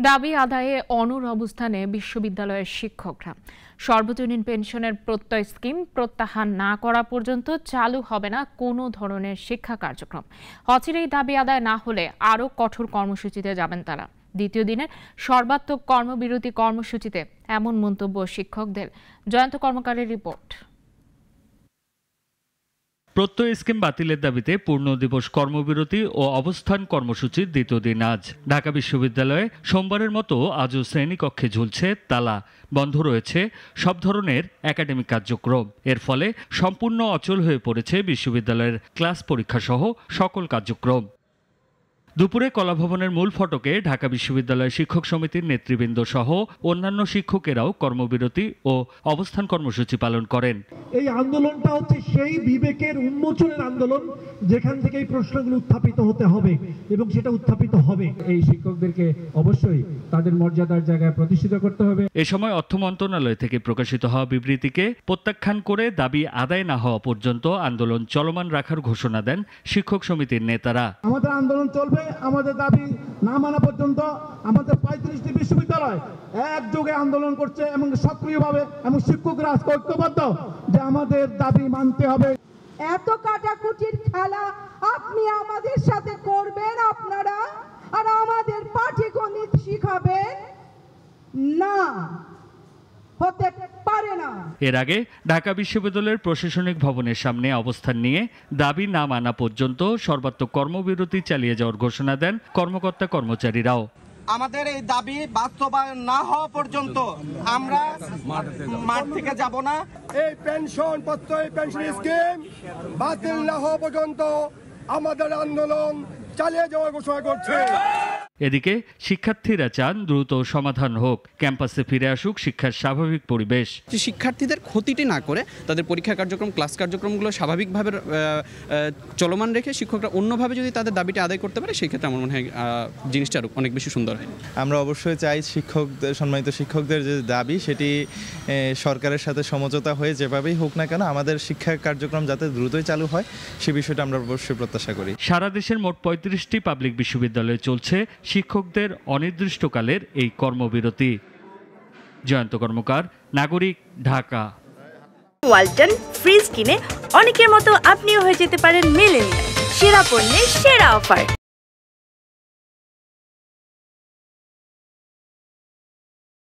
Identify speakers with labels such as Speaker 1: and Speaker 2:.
Speaker 1: দাবি আদায়ে অনড় অবস্থানে বিশ্ববিদ্যালয়ের শিক্ষকরা। সর্বজনীন পেনশনের প্রত্যয় স্কিম প্রত্যাহার না করা পর্যন্ত চালু হবে না কোনো ধরনের শিক্ষা কার্যক্রম। অচিরেই দাবি আদায় না হলে আরও কঠোর কর্মসূচিতে যাবেন তারা। দ্বিতীয় দিনের সর্বাত্মক কর্মবিরতি কর্মসূচিতে এমন মন্তব্য শিক্ষকদের। জয়ন্ত কর্মকারের রিপোর্ট।
Speaker 2: প্রত্যয় স্কিম বাতিলের দাবিতে পূর্ণ দিবস কর্মবিরতি ও অবস্থান কর্মসূচির দ্বিতীয় দিন আজ। ঢাকা বিশ্ববিদ্যালয়ে সোমবারের মতো আজও শ্রেণীকক্ষে ঝুলছে তালা, বন্ধ রয়েছে সব ধরনের একাডেমিক কার্যক্রম। এর ফলে সম্পূর্ণ অচল হয়ে পড়েছে বিশ্ববিদ্যালয়ের ক্লাস পরীক্ষা সহ সকল কার্যক্রম। দুপুরে কলাভবনের মূল ফটকে ঢাকা বিশ্ববিদ্যালয় শিক্ষক সমিতির নেতৃবৃন্দ সহ অন্যান্য শিক্ষকেরাও কর্মবিরতি ও অবস্থান কর্মসূচি পালন করেন।
Speaker 3: এই আন্দোলনটা হচ্ছে সেই বিবেকের উন্মোচনের আন্দোলন যেখান থেকে এই প্রশ্নগুলো উত্থাপিত হতে হবে এবং সেটা উত্থাপিত হবে।
Speaker 4: এই শিক্ষকদেরকে অবশ্যই তাদের মর্যাদার জায়গায় প্রতিষ্ঠিত করতে হবে।
Speaker 2: এ সময় অর্থ মন্ত্রণালয় থেকে প্রকাশিত হওয়া বিবৃতিকে প্রত্যাখ্যান করে দাবি আদায় না হওয়া পর্যন্ত আন্দোলন চলমান রাখার ঘোষণা দেন শিক্ষক সমিতির নেতারা।
Speaker 3: আমাদের আন্দোলন চলবে, আমাদের দাবি না মানা পর্যন্ত। আমাদের 35টি বিশ্ববিদ্যালয় একযোগে আন্দোলন করছে এবং সক্রিয়ভাবে এবং শিক্ষকরা আজকে ঐক্যবদ্ধ যে আমাদের দাবি মানতে হবে।
Speaker 5: এত কাটাকুটির খেলা আপনি আমাদের সাথে করবেন আপনারা, আর আমাদের পাটিগণিত শিখাবেন না, হতে পারে না।
Speaker 2: এর আগে ঢাকা বিশ্ববিদ্যালয়ের প্রশাসনিক ভবনের সামনে অবস্থান নিয়ে দাবি না মানা পর্যন্ত সর্বাত্মক কর্মবিরতি চালিয়ে যাওয়ার ঘোষণা দেন কর্মকর্তা কর্মচারীরাও।
Speaker 6: আমাদের এই দাবি বাস্তবায়ন না হওয়া পর্যন্ত আমরা মাঠ থেকে যাব না।
Speaker 7: এই পেনশন স্কিম বাতিল না হওয়া পর্যন্ত আমাদের আন্দোলন চালিয়ে যাওয়ার ঘোষণা করছে।
Speaker 2: এদিকে শিক্ষার্থীরা চান দ্রুত সমাধান হোক, ক্যাম্পাসে ফিরে আসুক শিক্ষার স্বাভাবিক পরিবেশ।
Speaker 8: শিক্ষার্থীদের ক্ষতিটি না করে তাদের পরীক্ষা কার্যক্রম, ক্লাস কার্যক্রমগুলো স্বাভাবিকভাবে চলমান রেখে শিক্ষকরা অন্যভাবে যদি তাদের দাবিটি আদায় করতে পারে, সেই ক্ষেত্রে আমার মনে হয় জিনিসটা আরও অনেক বেশি সুন্দর হয়।
Speaker 9: আমরা অবশ্যই চাই সম্মানিত শিক্ষকদের যে দাবি সেটি সরকারের সাথে সমঝোতা হয়ে যেভাবেই হোক না কেন আমাদের শিক্ষা কার্যক্রম যাতে দ্রুতই চালু হয় সে বিষয়টা আমরা অবশ্যই প্রত্যাশা করি।
Speaker 2: সারা দেশের মোট 35টি পাবলিক বিশ্ববিদ্যালয়ে চলছে শিক্ষকদের অনির্দিষ্টকালের এই কর্মবিরতি। জয়ন্ত কর্মকার, নাগরিক, ঢাকা।
Speaker 10: ওয়ালটন ফ্রিজ কিনে অনেকের মতো আপনিও হয়ে যেতে পারেন মিলেনিয়াল। সেরা পণ্যের সেরা অফার।